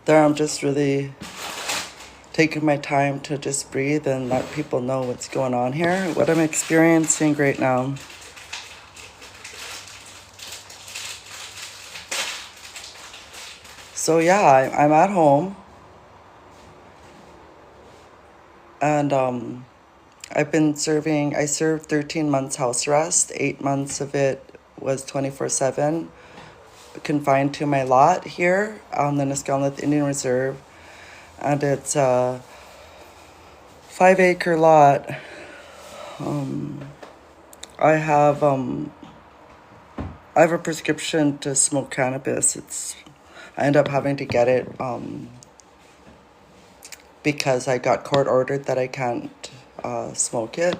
There, I'm just really taking my time to just breathe and let people know what's going on here, what I'm experiencing right now. So yeah, I'm at home, and I served 13 months house arrest. 8 months of it was 24/7, confined to my lot here on the Neskonlith Indian Reserve. And it's a 5-acre lot. I have a prescription to smoke cannabis. I end up having to get it because I got court ordered that I can't smoke it.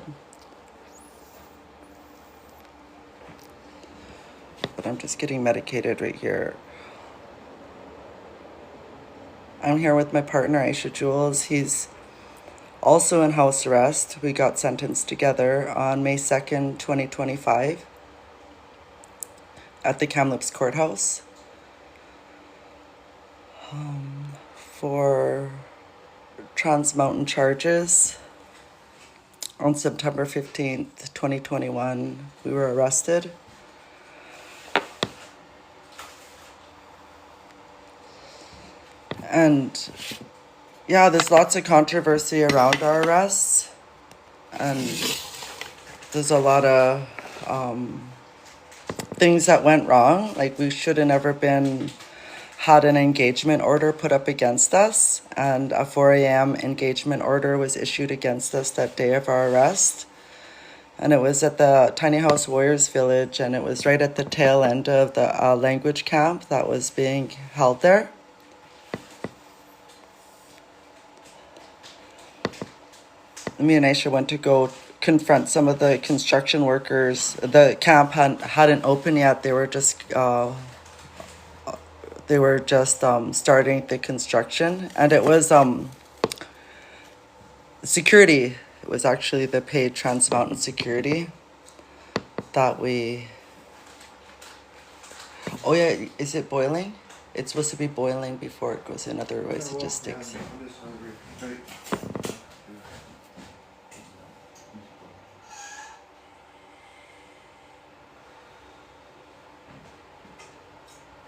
But I'm just getting medicated right here. I'm here with my partner, Aisha Jules. He's also in house arrest. We got sentenced together on May 2nd, 2025 at the Kamloops Courthouse for Trans Mountain charges. On September 15th, 2021, we were arrested. And yeah, there's lots of controversy around our arrests, and there's a lot of things that went wrong. Like, we should have never had an engagement order put up against us, and a 4 a.m. engagement order was issued against us that day of our arrest. And it was at the Tiny House Warriors Village, and it was right at the tail end of the language camp that was being held there. Me and Aisha went to go confront some of the construction workers. The camp hadn't opened yet. They were just starting the construction, and it was security. It was actually the paid Trans Mountain security that we. Oh yeah, is it boiling? It's supposed to be boiling before it goes in. Otherwise, it just sticks.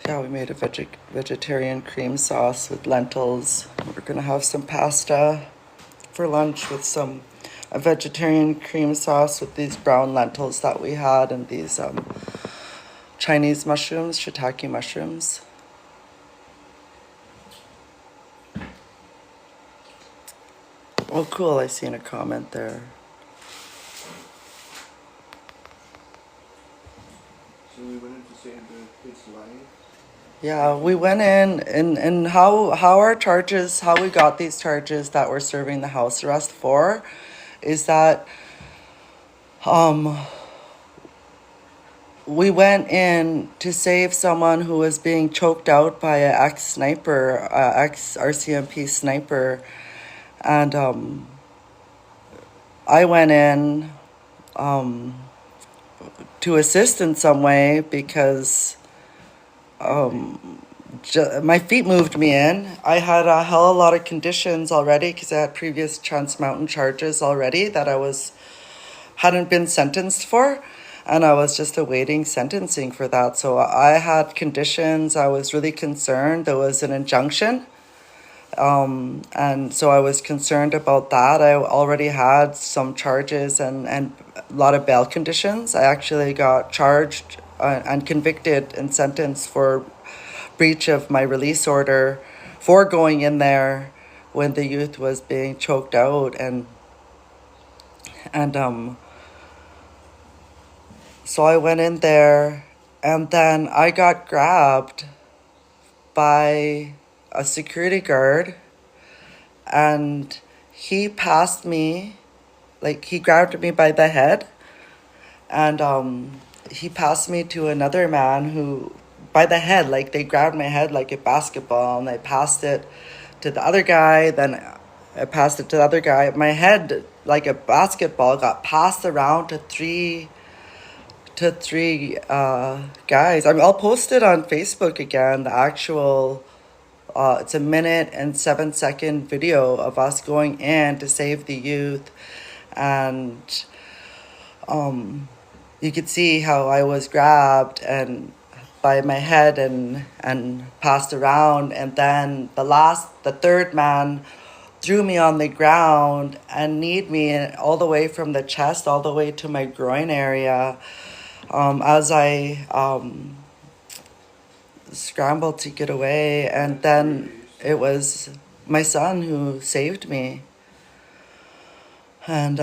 Yeah, we made a vegetarian cream sauce with lentils. We're gonna have some pasta for lunch with a vegetarian cream sauce with these brown lentils that we had, and these Chinese mushrooms, shiitake mushrooms. Oh, cool! I seen a comment there. So we went in to say that it's lying. Yeah, we went in, and how we got these charges that we're serving the house arrest for is that we went in to save someone who was being choked out by an ex-sniper, ex-RCMP sniper, and I went in to assist in some way because my feet moved me in. I had a hell of a lot of conditions already because I had previous Trans Mountain charges already that I hadn't been sentenced for, and I was just awaiting sentencing for that. So I had conditions. I was really concerned. There was an injunction, and so I was concerned about that. I already had some charges and a lot of bail conditions. I actually got charged and convicted and sentenced for breach of my release order for going in there when the youth was being choked out, and so I went in there, and then I got grabbed by a security guard, and he passed me, like, he grabbed me by the head, and he passed me to another man who, by the head, like, they grabbed my head like a basketball, and I passed it to the other guy, then I passed it to the other guy. My head, like a basketball, got passed around to to 3 guys. I'll post it on Facebook again. The actual, it's a 1:07 video of us going in to save the youth, and you could see how I was grabbed and by my head and passed around, and then the third man threw me on the ground and kneed me all the way from the chest all the way to my groin area, as I scrambled to get away. And then it was my son who saved me. And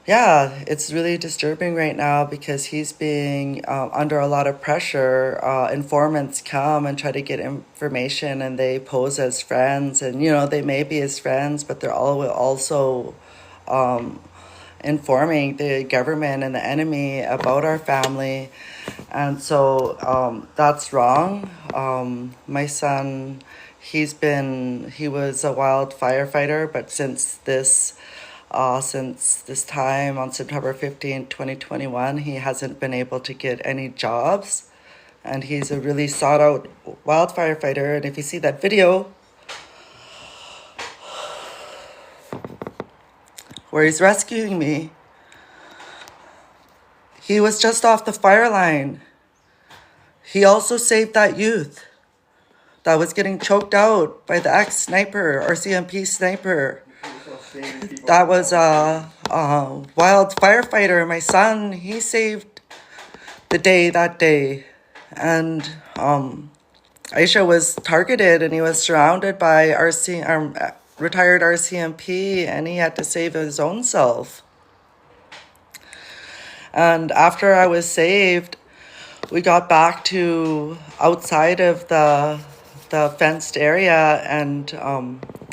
yeah, it's really disturbing right now because he's being under a lot of pressure. Informants come and try to get information, and they pose as friends, and they may be his friends, but they're all also informing the government and the enemy about our family. And so that's wrong. My son, he was a wild firefighter, but since this time on September 15, 2021, he hasn't been able to get any jobs. And he's a really sought out wildfire fighter. And if you see that video where he's rescuing me, he was just off the fire line. He also saved that youth that was getting choked out by the ex-sniper, or CMP sniper. That was a wild firefighter. My son, he saved the day that day. And Aisha was targeted, and he was surrounded by retired RCMP, and he had to save his own self. And after I was saved, we got back to outside of the fenced area, and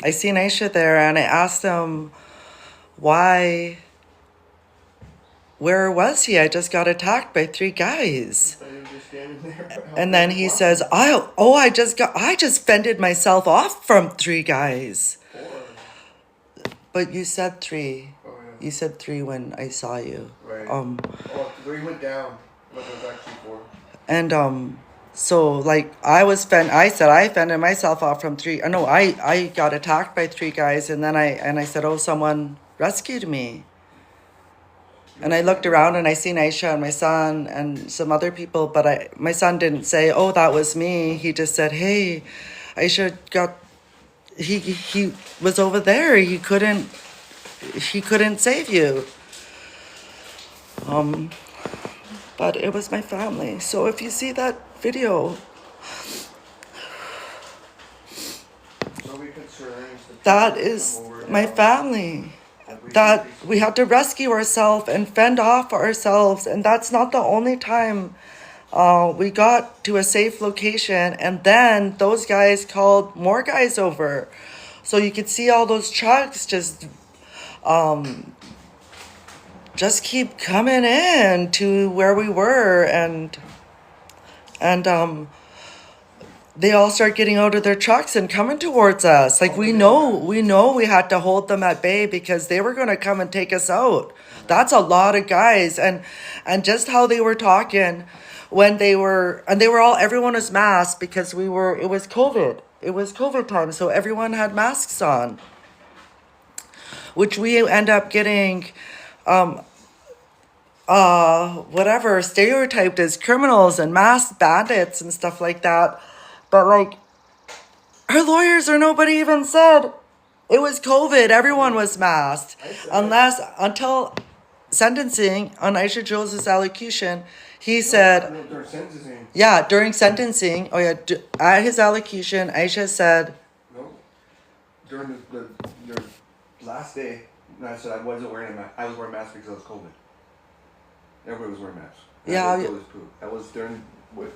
I seen Aisha there, and I asked him where was he? I just got attacked by 3 guys. And then he says, I just fended myself off from 3 guys. 4. But you said 3. Oh, yeah. You said 3 when I saw you. Right. 3 went down, but it was actually 4. And so like I said I fended myself off from 3. No, I got attacked by 3 guys, and then I said, oh, someone rescued me. And I looked around and I seen Aisha and my son and some other people, but my son didn't say, oh, that was me. He just said, hey, Aisha he was over there. He couldn't save you. But it was my family. So if you see that video, that is my family. That we had to rescue ourselves and fend off ourselves. And that's not the only time we got to a safe location. And then those guys called more guys over. So you could see all those trucks just keep coming in to where we were. And they all start getting out of their trucks and coming towards us. Like, we know we had to hold them at bay because they were going to come and take us out. That's a lot of guys. And just how they were talking when everyone was masked because it was COVID. It was COVID time. So everyone had masks on, which we end up getting, stereotyped as criminals and masked bandits and stuff like that. But like, our lawyers or nobody even said it was COVID. Everyone was masked until sentencing on Aisha Jules' allocution. He said, during sentencing. Yeah, during sentencing. Oh yeah, at his allocution, Aisha said, No, during the last day, I said I wasn't wearing a mask. I was wearing a mask because it was COVID. Everybody was wearing masks. Yeah. That was during.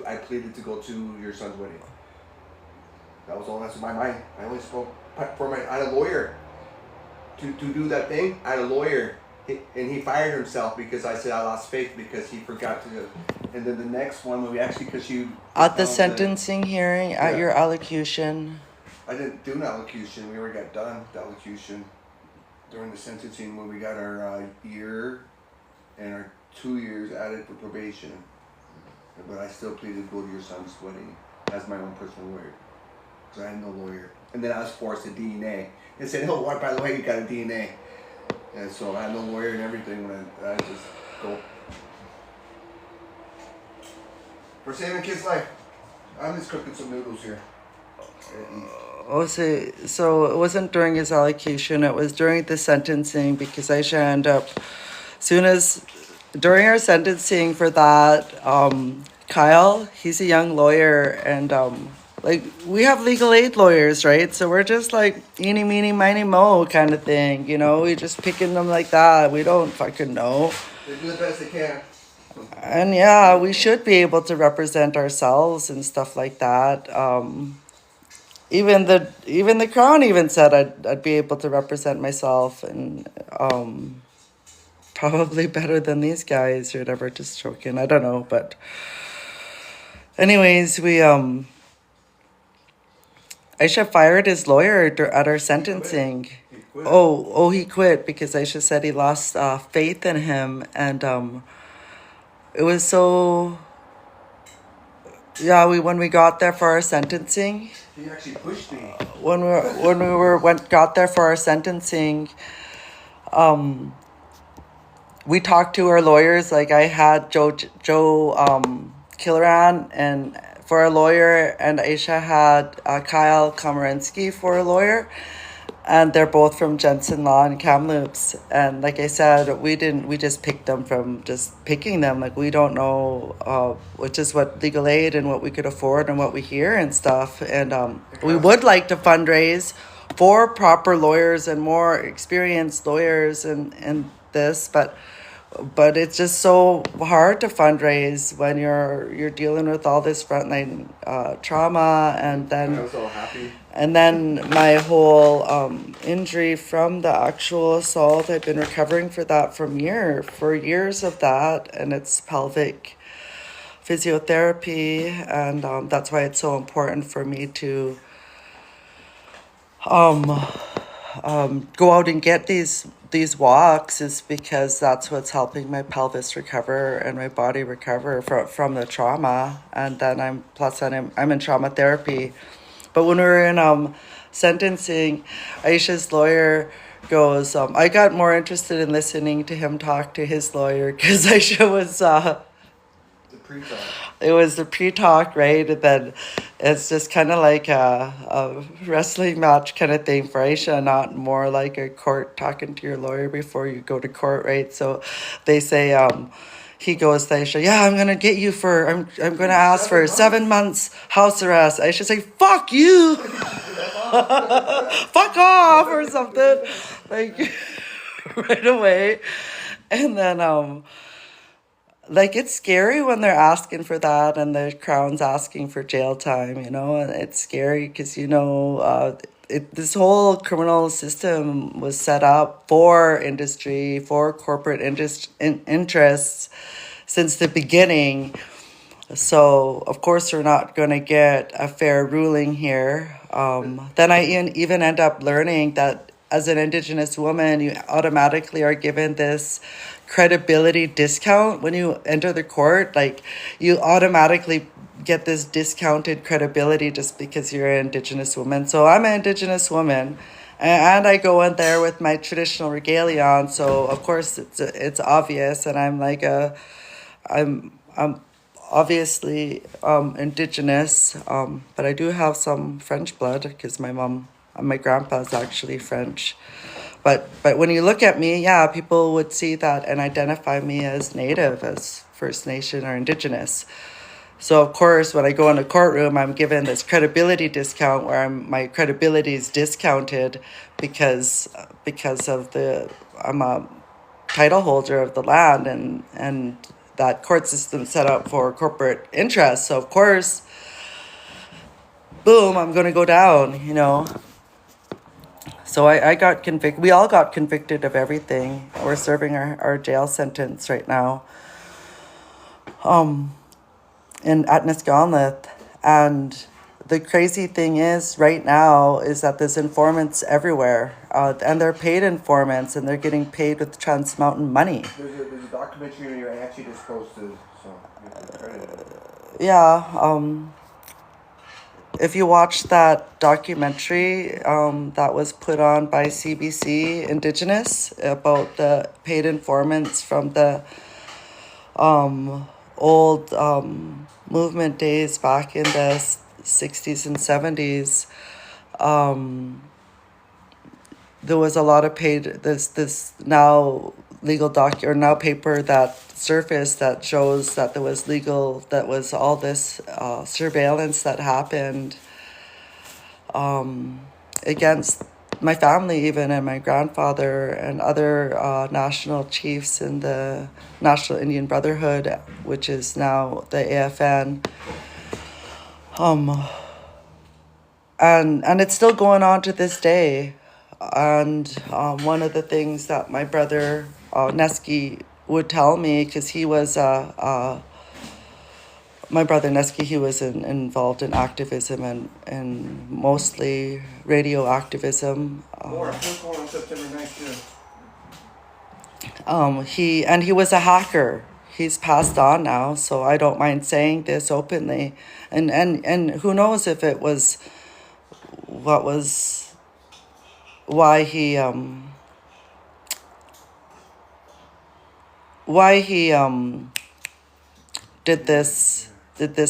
I pleaded to go to your son's wedding. That was all that's in my mind. I only spoke I had a lawyer to do that thing. I had a lawyer, and he fired himself because I said I lost faith because he forgot to do. And then the next one, because you at the sentencing hearing, at your allocution. I didn't do an allocution. We already got done with the allocution during the sentencing when we got our year and our 2 years added for probation. But I still pleaded to go to your son's wedding as my own personal lawyer. Because I had no lawyer. And then I was forced a DNA. They said, oh, what, by the way, you got a DNA. And so I had no lawyer and everything when I just go. For saving a kid's life. I'm just cooking some noodles here. So it wasn't during his allocution, it was during the sentencing, because Aisha ended up, during our sentencing for that, Kyle, he's a young lawyer, and like, we have legal aid lawyers, right? So we're just like eeny, meeny, miny, mo kind of thing, you know? We just picking them like that. We don't fucking know. They do the best they can. And yeah, we should be able to represent ourselves and stuff like that. Even the Crown even said I'd be able to represent myself, and probably better than these guys or whatever. Just joking, I don't know, but anyways, Aisha fired his lawyer at our sentencing. He quit. He quit because Aisha said he lost faith in him, and it was so. Yeah, when we got there for our sentencing. He actually pushed me. When we got there for our sentencing, we talked to our lawyers. Like, I had Joe Killeran and for a lawyer, and Aisha had Kyle Komarinsky for a lawyer, and they're both from Jensen Law and Kamloops. And like I said, we just picked them from just picking them. Like, we don't know which is what legal aid and what we could afford and what we hear and stuff. And we would like to fundraise for proper lawyers and more experienced lawyers and this, but it's just so hard to fundraise when you're dealing with all this frontline trauma, and then I was all happy. And then my whole injury from the actual assault, I've been recovering for years of that, and it's pelvic physiotherapy, and that's why it's so important for me to go out and get these walks, is because that's what's helping my pelvis recover and my body recover from the trauma. And then I'm in trauma therapy. But when we were in sentencing, Aisha's lawyer goes, I got more interested in listening to him talk to his lawyer, because Aisha was The pre-talk. it was the pre-talk, right? And then it's just kind of like a wrestling match kind of thing for Aisha, not more like a court talking to your lawyer before you go to court, right? So they say, he goes to Aisha, yeah, I'm going to get you I'm going to ask for 7 months house arrest. Aisha say, fuck you. Fuck off or something. Like, right away. And then, like, it's scary when they're asking for that and the Crown's asking for jail time, you know, and it's scary because, you know, this whole criminal system was set up for industry, for corporate interests since the beginning. So, of course, we're not going to get a fair ruling here. Then I even end up learning that as an Indigenous woman, you automatically are given this credibility discount when you enter the court. Like, you automatically get this discounted credibility just because you're an Indigenous woman. So I'm an Indigenous woman, and I go in there with my traditional regalia on. So of course it's obvious, and I'm like I'm obviously Indigenous, but I do have some French blood because my grandpa is actually French. But when you look at me, yeah, people would see that and identify me as Native, as First Nation or Indigenous. So, of course, when I go in a courtroom, I'm given this credibility discount where my credibility is discounted because I'm a title holder of the land, and that court system set up for corporate interests. So, of course, boom, I'm going to go down, you know. So I got convicted. We all got convicted of everything. We're serving our jail sentence right now. At Neskonlith, and the crazy thing is right now is that there's informants everywhere, and they're paid informants, and they're getting paid with Trans Mountain money. There's a documentary I actually just posted, so you can credit it. Yeah, if you watch that documentary that was put on by CBC Indigenous about the paid informants from the old movement days back in the 60s and 70s, there was a lot of paid this now legal now paper that surfaced that shows that there was all this surveillance that happened against my family even, and my grandfather and other national chiefs in the National Indian Brotherhood, which is now the AFN. And it's still going on to this day. And one of the things that my brother Neski would tell me, because he was my brother Neski, he was involved in activism and mostly radio activism. More, I'm calling on September 9th too. He was a hacker. He's passed on now, so I don't mind saying this openly. And who knows if it was why he did this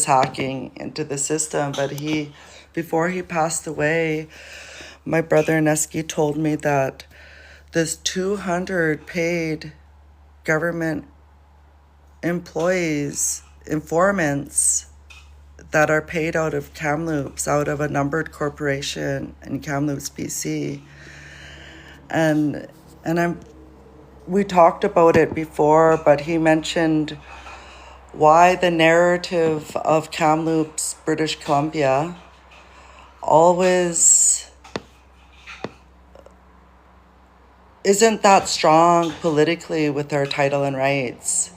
hacking into the system. But before he passed away, my brother Neski told me that there's 200 paid government employees, informants, that are paid out of Kamloops, out of a numbered corporation in Kamloops, BC. And we talked about it before, but he mentioned why the narrative of Kamloops, British Columbia, always isn't that strong politically with our title and rights.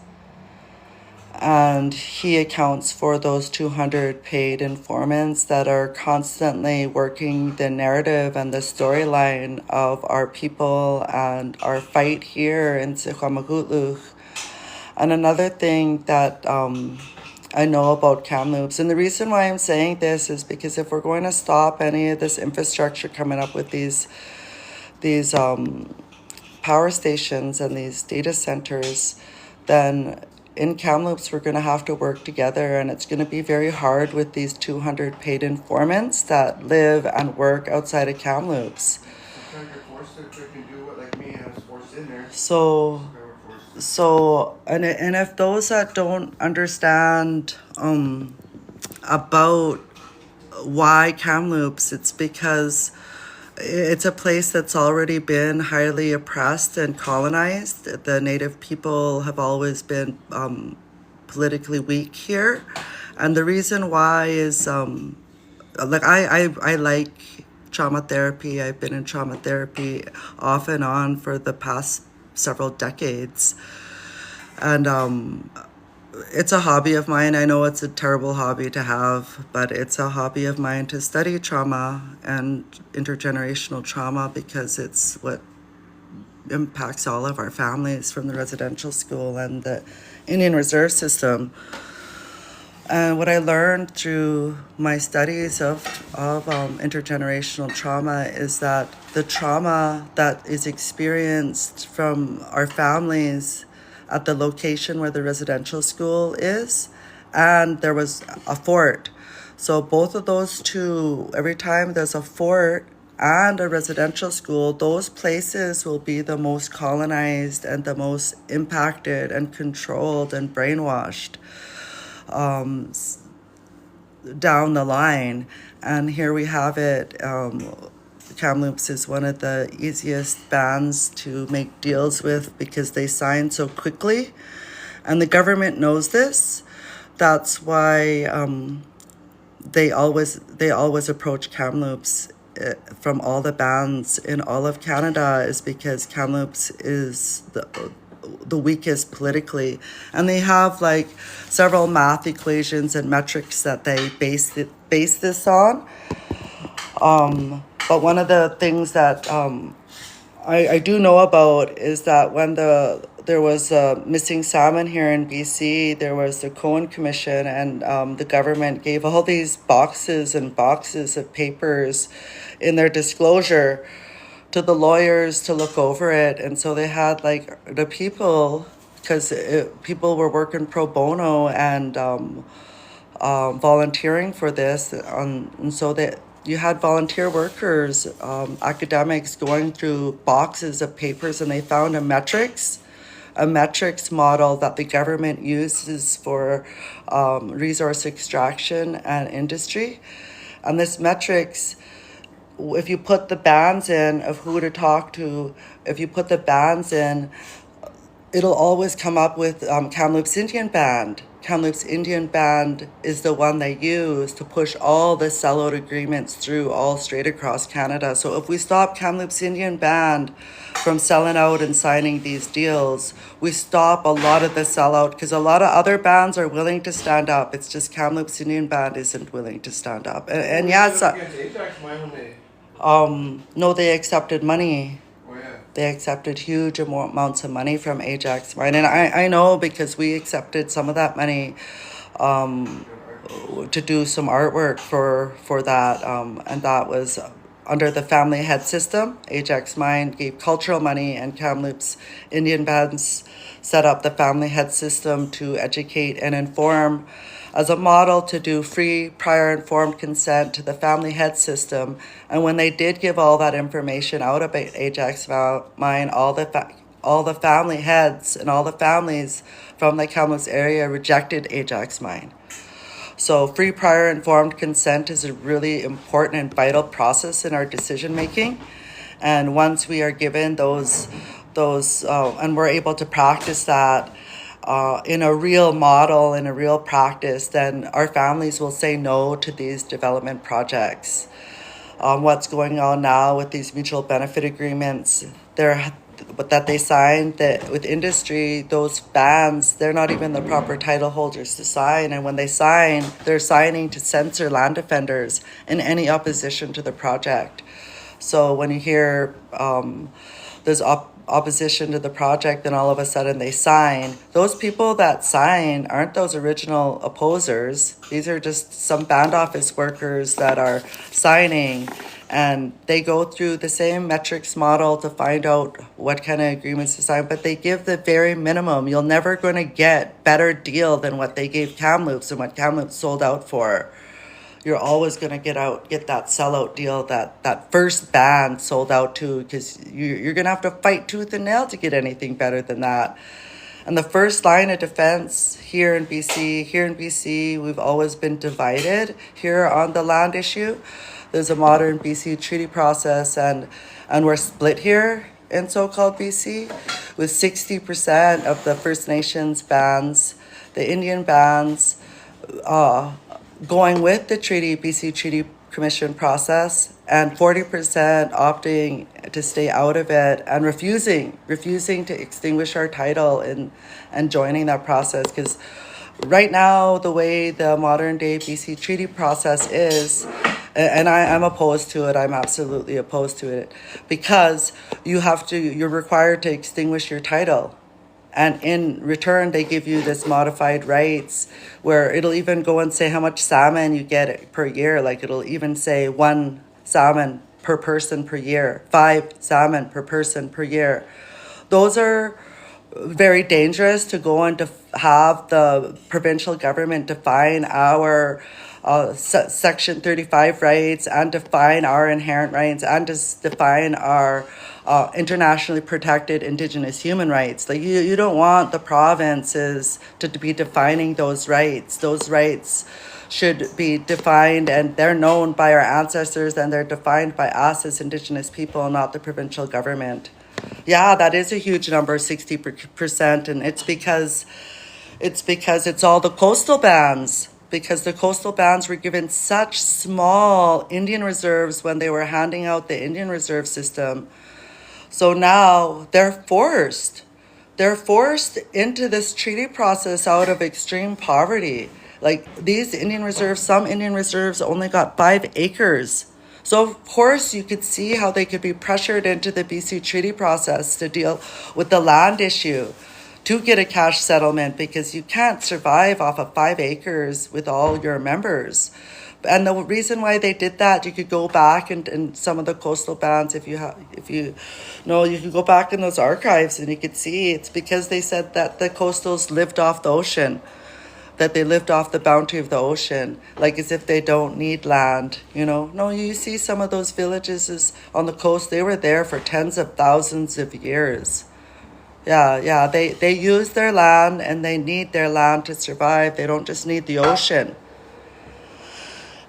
And he accounts for those 200 paid informants that are constantly working the narrative and the storyline of our people and our fight here in Secwepemc. And another thing that I know about Kamloops, and the reason why I'm saying this is because if we're going to stop any of this infrastructure coming up with these power stations and these data centers, then in Kamloops, we're going to have to work together, and it's going to be very hard with these 200 paid informants that live and work outside of Kamloops. And if those that don't understand about why Kamloops, it's because it's a place that's already been highly oppressed and colonized. The Native people have always been politically weak here. And the reason why is, I like trauma therapy. I've been in trauma therapy off and on for the past several decades. And it's a hobby of mine. I know it's a terrible hobby to have, but it's a hobby of mine to study trauma and intergenerational trauma, because it's what impacts all of our families from the residential school and the Indian Reserve system. And what I learned through my studies of intergenerational trauma is that the trauma that is experienced from our families at the location where the residential school is, and there was a fort. So both of those two, every time there's a fort and a residential school, those places will be the most colonized and the most impacted and controlled and brainwashed down the line. And here we have it. Kamloops is one of the easiest bands to make deals with because they sign so quickly, and the government knows this. That's why they always approach Kamloops from all the bands in all of Canada, is because Kamloops is the weakest politically. And they have like several math equations and metrics that they base this on. But one of the things that I do know about is that when there was missing salmon here in BC, there was the Cohen Commission, and the government gave all these boxes and boxes of papers in their disclosure to the lawyers to look over it. And so they had like the people, because people were working pro bono and volunteering for this, and so that you had volunteer workers, academics going through boxes of papers, and they found a metrics model that the government uses for resource extraction and industry. And this metrics, if you put the bands in of who to talk to, if you put the bands in, it'll always come up with Kamloops Indian Band. Kamloops Indian Band is the one they use to push all the sellout agreements through all straight across Canada. So if we stop Kamloops Indian Band from selling out and signing these deals, we stop a lot of the sellout, because a lot of other bands are willing to stand up. It's just Kamloops Indian Band isn't willing to stand up. And yeah, no, they accepted money. They accepted huge amounts of money from Ajax Mine. And I know because we accepted some of that money to do some artwork for that. And that was under the family head system. Ajax Mine gave cultural money, and Kamloops Indian Bands set up the family head system to educate and inform as a model to do free prior informed consent to the family head system. And when they did give all that information out about Ajax Mine, all the family heads and all the families from the Kamloops area rejected Ajax Mine. So free prior informed consent is a really important and vital process in our decision making. And once we are given those and we're able to practice that in a real model, in a real practice, then our families will say no to these development projects. What's going on now with these mutual benefit agreements, that they signed that with industry, those bands, they're not even the proper title holders to sign. And when they sign, they're signing to censor land defenders in any opposition to the project. So when you hear there's opposition to the project, and all of a sudden they sign, those people that sign aren't those original opposers. These are just some band office workers that are signing, and they go through the same metrics model to find out what kind of agreements to sign, but they give the very minimum. You're never going to get better deal than what they gave Kamloops and what Kamloops sold out for. You're always going to get that sellout deal that first band sold out to, because you're going to have to fight tooth and nail to get anything better than that. And the first line of defense here in BC, we've always been divided here on the land issue. There's a modern BC treaty process, and we're split here in so-called BC, with 60% of the First Nations bands, the Indian bands, going with the BC Treaty Commission process, and 40% opting to stay out of it and refusing to extinguish our title and joining that process. Because right now, the way the modern day BC Treaty process is, and I'm opposed to it, I'm absolutely opposed to it, because you're required to extinguish your title. And in return, they give you this modified rights where it'll even go and say how much salmon you get per year. Like it'll even say 1 salmon per person per year, 5 salmon per person per year. Those are very dangerous to go and to have the provincial government define our Section 35 rights and define our inherent rights and define our internationally protected Indigenous human rights. Like you don't want the provinces to be defining those rights. Those rights should be defined, and they're known by our ancestors, and they're defined by us as Indigenous people, not the provincial government. Yeah, that is a huge number, 60%, and it's because it's all the coastal bands. Because the coastal bands were given such small Indian reserves when they were handing out the Indian reserve system. So now they're forced they're forced into this treaty process out of extreme poverty. Like these Indian reserves, some Indian reserves only got 5 acres. So of course you could see how they could be pressured into the BC treaty process to deal with the land issue, to get a cash settlement, because you can't survive off of 5 acres with all your members. And the reason why they did that, you could go back and some of the coastal bands, if you know, you could go back in those archives and you could see it's because they said that the coastals lived off the ocean, that they lived off the bounty of the ocean, like as if they don't need land, you know. No, you see some of those villages on the coast, they were there for tens of thousands of years. Yeah, they use their land and they need their land to survive. They don't just need the ocean.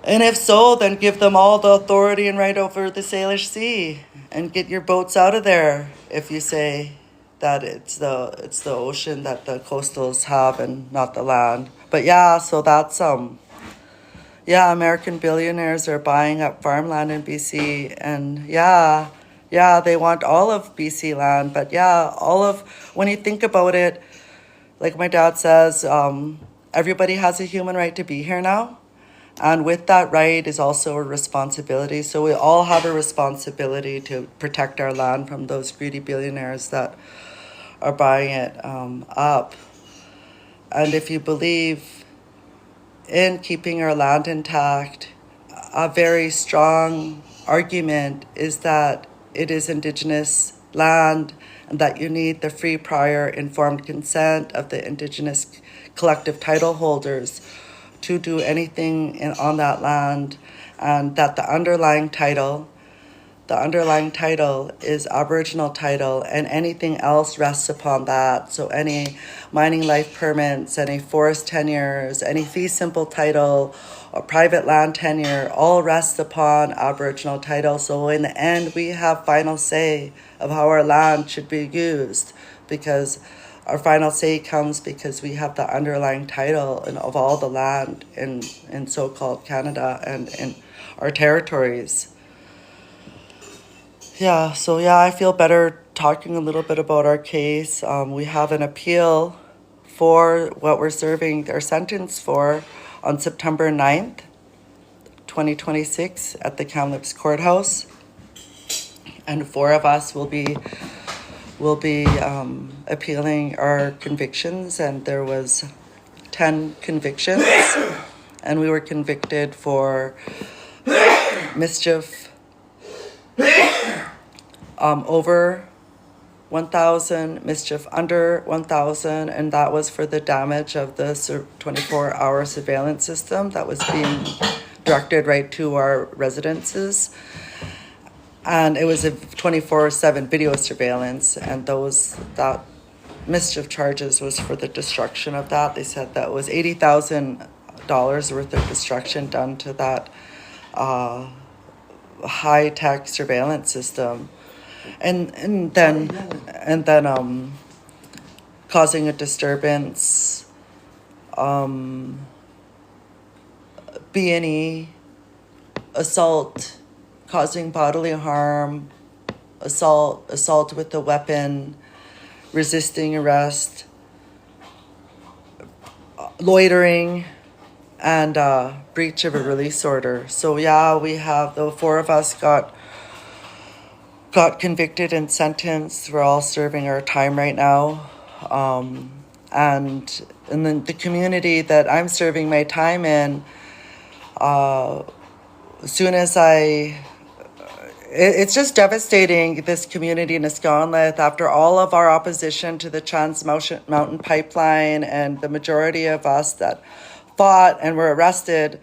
And if so, then give them all the authority and right over the Salish Sea and get your boats out of there if you say that it's the ocean that the coastals have and not the land. But yeah, so that's American billionaires are buying up farmland in BC, and yeah, they want all of BC land. But yeah, when you think about it, like my dad says, everybody has a human right to be here now. And with that right is also a responsibility. So we all have a responsibility to protect our land from those greedy billionaires that are buying it up. And if you believe in keeping our land intact, a very strong argument is that it is Indigenous land and that you need the free, prior, informed consent of the Indigenous collective title holders to do anything on that land, and that the underlying title is Aboriginal title, and anything else rests upon that. So any mining life permits, any forest tenures, any fee simple title or private land tenure all rests upon Aboriginal title. So in the end, we have final say of how our land should be used, because our final say comes because we have the underlying title of all the land in so-called Canada and in our territories. Yeah, so I feel better talking a little bit about our case. We have an appeal for what we're serving our sentence for on September 9th, 2026 at the Kamloops Courthouse. And 4 of us will be appealing our convictions, and there was 10 convictions, and we were convicted for mischief over 1,000, mischief under 1,000, and that was for the damage of the 24-hour surveillance system that was being directed right to our residences. And it was a 24/7 video surveillance, and that mischief charges was for the destruction of that. They said that was $80,000 worth of destruction done to that high-tech surveillance system, and then causing a disturbance, B&E, assault, causing bodily harm, assault with a weapon, resisting arrest, loitering, and breach of a release order. So we have the 4 of us got convicted and sentenced. We're all serving our time right now, and then the community that I'm serving my time in, as soon as it's just devastating, this community in Neskonlith, after all of our opposition to the Trans Mountain Pipeline, and the majority of us that fought and were arrested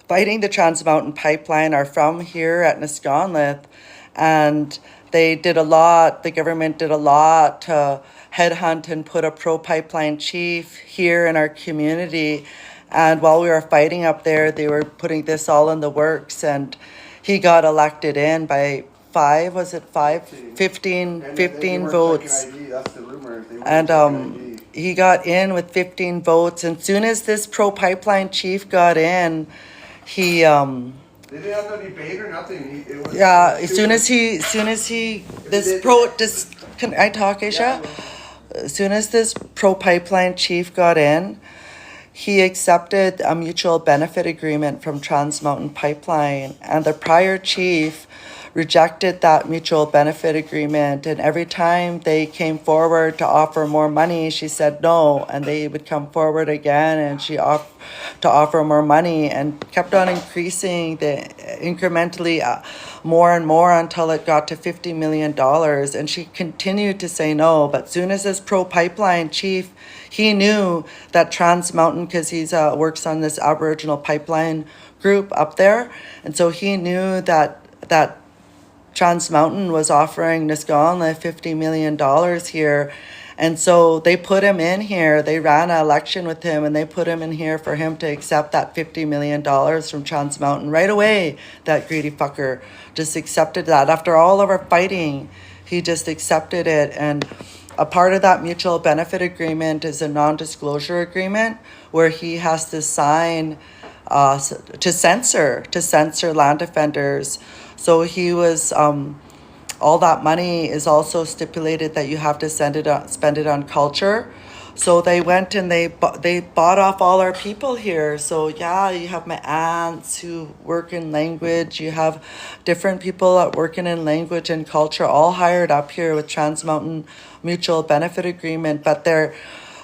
fighting the Trans Mountain Pipeline are from here at Neskonlith, and the government did a lot to headhunt and put a pro-pipeline chief here in our community. And while we were fighting up there, they were putting this all in the works, and he got elected in by 15 votes. And he got in with 15 votes. And soon as this pro-pipeline chief got in, he They didn't have no debate or nothing. can I talk, Aisha? as soon as this pro-pipeline chief got in, he accepted a mutual benefit agreement from Trans Mountain Pipeline, and the prior chief rejected that mutual benefit agreement, and every time they came forward to offer more money, she said no, and they would come forward again and she to offer more money, and kept on increasing the incrementally more and more until it got to $50 million, and she continued to say no. But soon as this pro-pipeline chief, he knew that Trans Mountain, because he's works on this Aboriginal pipeline group up there, and so he knew that Trans Mountain was offering Neskonlith $50 million here. And so they put him in here. They ran an election with him, and they put him in here for him to accept that $50 million from Trans Mountain. Right away, that greedy fucker just accepted that. After all of our fighting, he just accepted it. And a part of that mutual benefit agreement is a non-disclosure agreement where he has to sign to censor land defenders. So he was, all that money is also stipulated that you have to spend it on culture. So they went and they bought off all our people here. So yeah, you have my aunts who work in language. You have different people that working in language and culture, all hired up here with Trans Mountain Mutual Benefit Agreement. But they're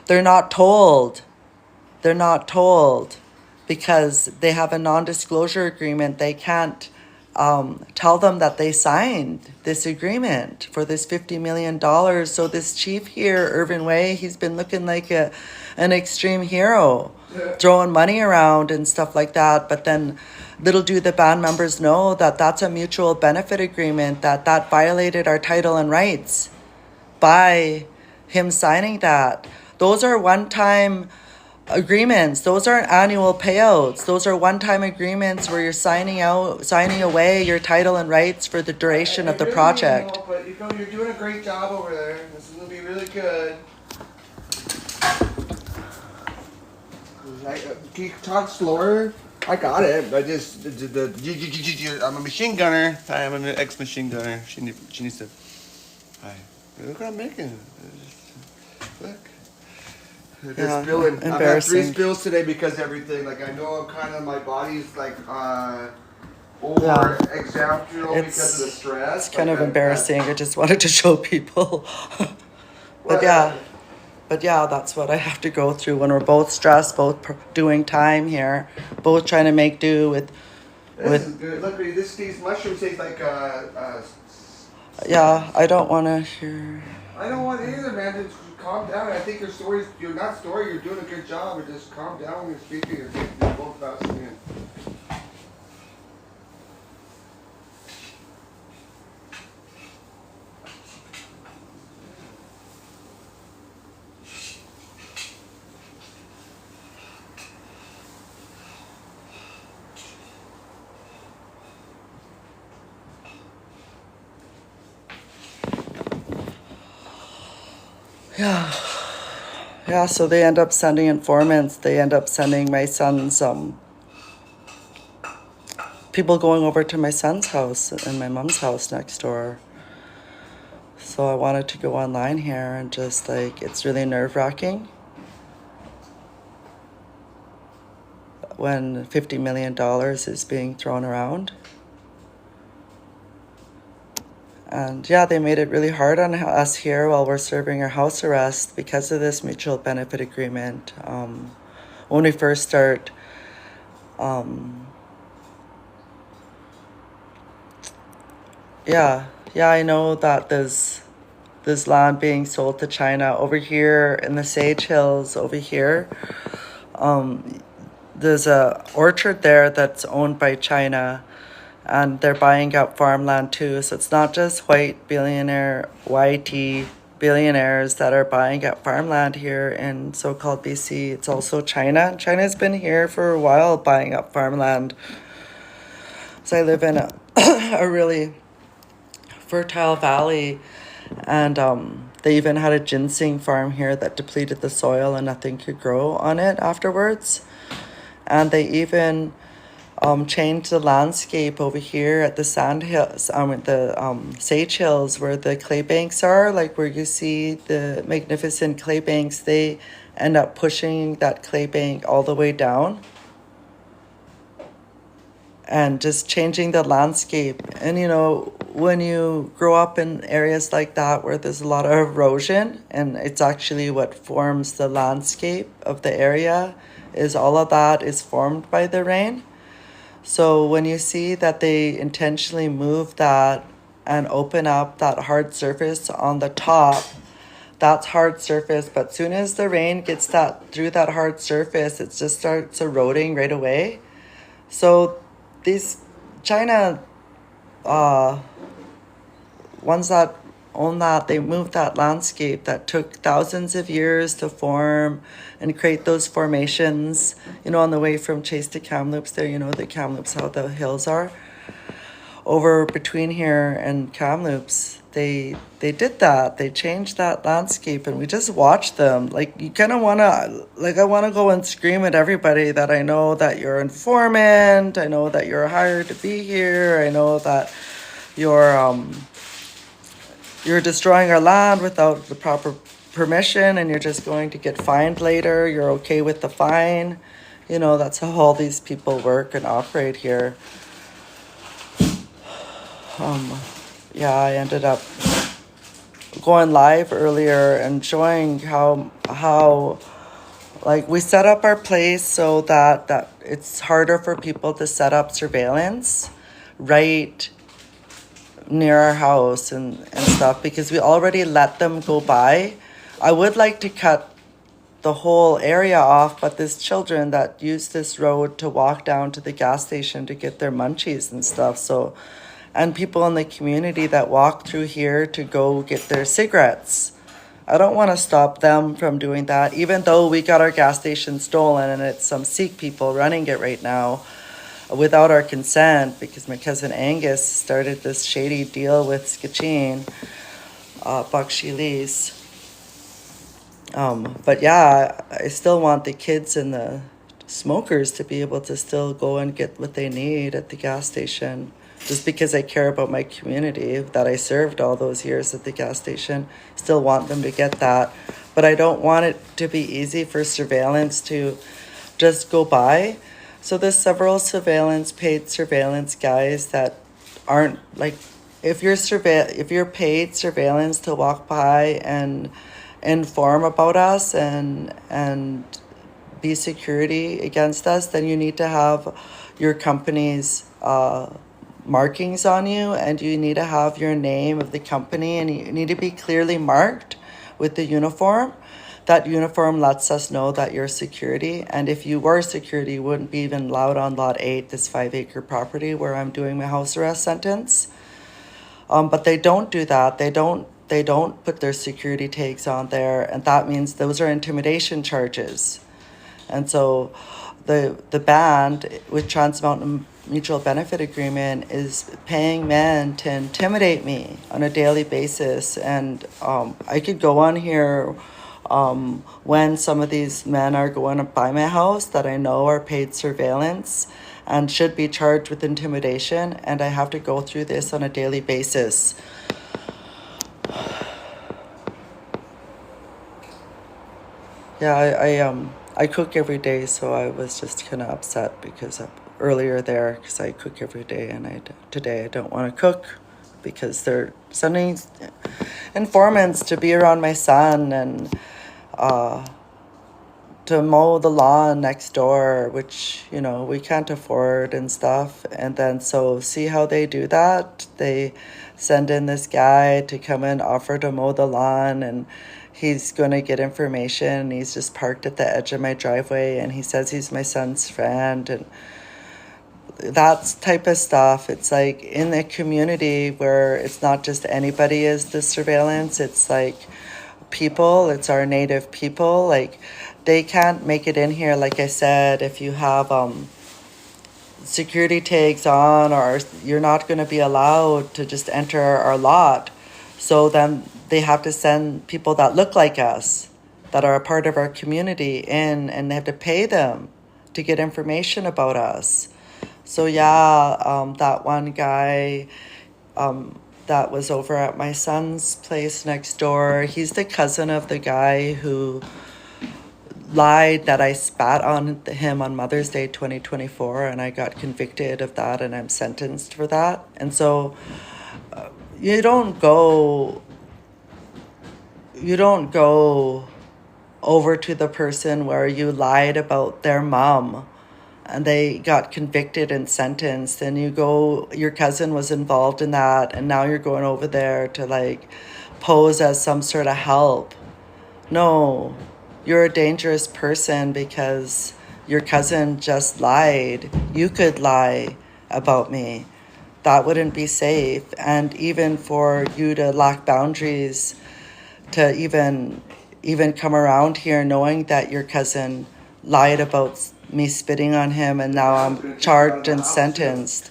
not told. They're not told because they have a non-disclosure agreement. They can't tell them that they signed this agreement for this $50 million. So this chief here, Irvin Way, he's been looking like an extreme hero, throwing money around and stuff like that. But then little do the band members know that that's a mutual benefit agreement, that violated our title and rights by him signing that. Those are one-time agreements. Those aren't annual payouts. Those are one-time agreements where you're signing away your title and rights for the duration of the project. But you're doing a great job over there. This is gonna be really good. Can you talk slower? I got it. I just I'm a machine gunner. I'm an ex-machine gunner. She needs to. Hi. Look what I'm making. Look. Yeah, spilling. I've had 3 embarrassing. spills today because of everything. Like I know I'm kind of my body's like over exaggerated because of the stress. It's kind of embarrassing. I just wanted to show people. But yeah, that's what I have to go through when we're both stressed, both doing time here, both trying to make do with. This is good. Look, these mushrooms taste like Yeah, I don't want to hear. I don't want either, man. Just calm down. I think you're doing a good job. But just calm down when you're speaking. You're both about singing. Yeah, so they end up sending informants. They end up sending my son's, people going over to my son's house and my mom's house next door. So I wanted to go online here and just it's really nerve-wracking when $50 million is being thrown around. And yeah, they made it really hard on us here while we're serving our house arrest because of this mutual benefit agreement. When we first start, I know that there's land being sold to China over here in the Sage Hills over here. There's a orchard there that's owned by China, and they're buying up farmland too. So it's not just white YT billionaires that are buying up farmland here in so-called BC. It's also China. China's been here for a while buying up farmland. So I live in a really fertile valley, and they even had a ginseng farm here that depleted the soil and nothing could grow on it afterwards. And they even changed the landscape over here at the sand hills, the sage hills where the clay banks are, like where you see the magnificent clay banks. They end up pushing that clay bank all the way down and just changing the landscape. And when you grow up in areas like that where there's a lot of erosion, and it's actually what forms the landscape of the area, is all of that is formed by the rain. So when you see that they intentionally move that and open up that hard surface on the top, that's hard surface. But soon as the rain gets that through that hard surface, it just starts eroding right away. So these China ones that own that, they moved that landscape that took thousands of years to form and create those formations, on the way from Chase to Kamloops there, the Kamloops, how the hills are. Over between here and Kamloops, they did that. They changed that landscape, and we just watched them. Like, you kind of want to, I want to go and scream at everybody that I know that you're an informant, I know that you're hired to be here, I know that you're destroying our land without the proper permission, and you're just going to get fined later. You're okay with the fine. That's how all these people work and operate here. I ended up going live earlier and showing how we set up our place so that it's harder for people to set up surveillance right near our house and stuff, because we already let them go by. I would like to cut the whole area off, but there's children that use this road to walk down to the gas station to get their munchies and stuff. So, and people in the community that walk through here to go get their cigarettes. I don't want to stop them from doing that, even though we got our gas station stolen and it's some Sikh people running it right now without our consent, because my cousin Angus started this shady deal with Skachin, Bakshi lease. But yeah, I still want the kids and the smokers to be able to still go and get what they need at the gas station, just because I care about my community that I served all those years at the gas station. Still want them to get that, but I don't want it to be easy for surveillance to just go by. So there's several paid surveillance guys that aren't if you're paid surveillance to walk by and inform about us and be security against us, then you need to have your company's markings on you, and you need to have your name of the company, and you need to be clearly marked with the uniform. That uniform lets us know that you're security. And if you were security, you wouldn't be even allowed on Lot 8, this 5-acre property where I'm doing my house arrest sentence. But they don't do that. They don't put their security tags on there, and that means those are intimidation charges. And so the band with Trans Mountain Mutual Benefit Agreement is paying men to intimidate me on a daily basis. And I could go on here when some of these men are going by my house that I know are paid surveillance and should be charged with intimidation, and I have to go through this on a daily basis. Yeah, I cook every day, so I was just kind of upset because earlier there, because I cook every day, and today I don't want to cook because they're sending informants to be around my son and to mow the lawn next door, which, we can't afford and stuff. And then so see how they do that? They send in this guy to come and offer to mow the lawn, and he's going to get information. He's just parked at the edge of my driveway, and he says he's my son's friend, and that type of stuff. It's like in the community where it's not just anybody is the surveillance, it's like people, it's our native people. Like, they can't make it in here, like I said, if you have security tags on, or you're not going to be allowed to just enter our lot. So then they have to send people that look like us, that are a part of our community in, and they have to pay them to get information about us. So yeah, that one guy that was over at my son's place next door, he's the cousin of the guy who lied that I spat on him on Mother's Day 2024, and I got convicted of that, and I'm sentenced for that. And so you don't go over to the person where you lied about their mom and they got convicted and sentenced, and your cousin was involved in that, and now you're going over there to like pose as some sort of help. No, you're a dangerous person because your cousin just lied. You could lie about me. That wouldn't be safe. And even for you to lack boundaries, to even come around here knowing that your cousin lied about me spitting on him, and now I'm charged and sentenced.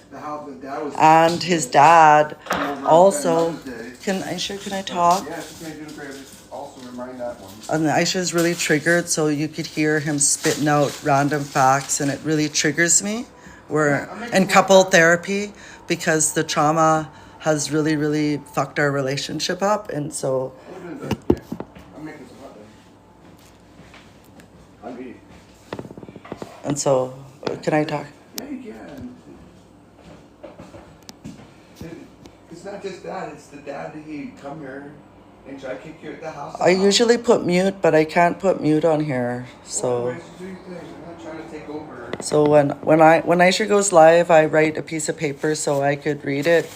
And his dad also. Can I talk? Yeah, it's going to do great. Also remind that one. And Aisha's really triggered, so you could hear him spitting out random facts, and it really triggers me. We're in couple therapy because the trauma has really, really fucked our relationship up, and so. I'm making some hot dogs. I'm eating. And so, can I talk? Yeah, you can. It's not just that. It's the dad that he come here and try to kick you at the house. I usually put mute, but I can't put mute on here. So. Do your thing. I'm not trying to take over. So when Aisha goes live, I write a piece of paper so I could read it.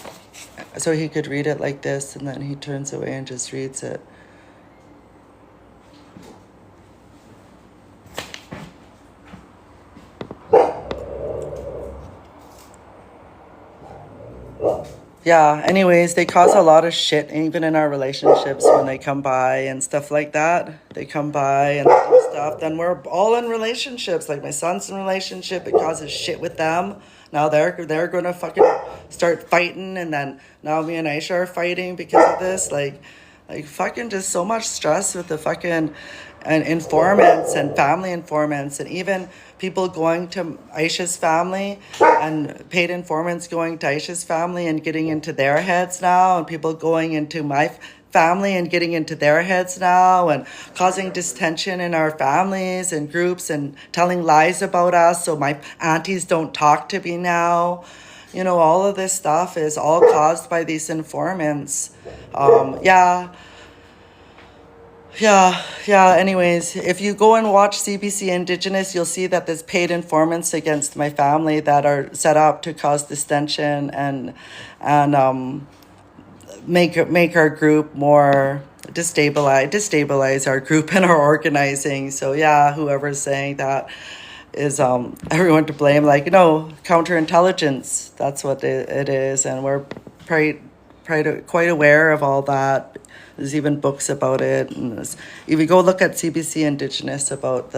So he could read it like this, and then he turns away and just reads it. Yeah, anyways, they cause a lot of shit even in our relationships when they come by and stuff like that. They come by and do stuff. Then we're all in relationships. Like my son's in a relationship, it causes shit with them. Now they're gonna fucking start fighting, and then now me and Aisha are fighting because of this. Like fucking just so much stress with the fucking and informants and family informants, and even people going to Aisha's family and paid informants going to Aisha's family and getting into their heads now, and people going into my family and getting into their heads now, and causing distension in our families and groups, and telling lies about us so my aunties don't talk to me now. You know, all of this stuff is all caused by these informants. Yeah. Anyways, if you go and watch CBC Indigenous, you'll see that there's paid informants against my family that are set up to cause distension and make our group more destabilize our group and our organizing. So yeah, whoever's saying that is everyone to blame. Like, counterintelligence. That's what it is, and we're quite aware of all that. There's even books about it, and if you go look at CBC Indigenous about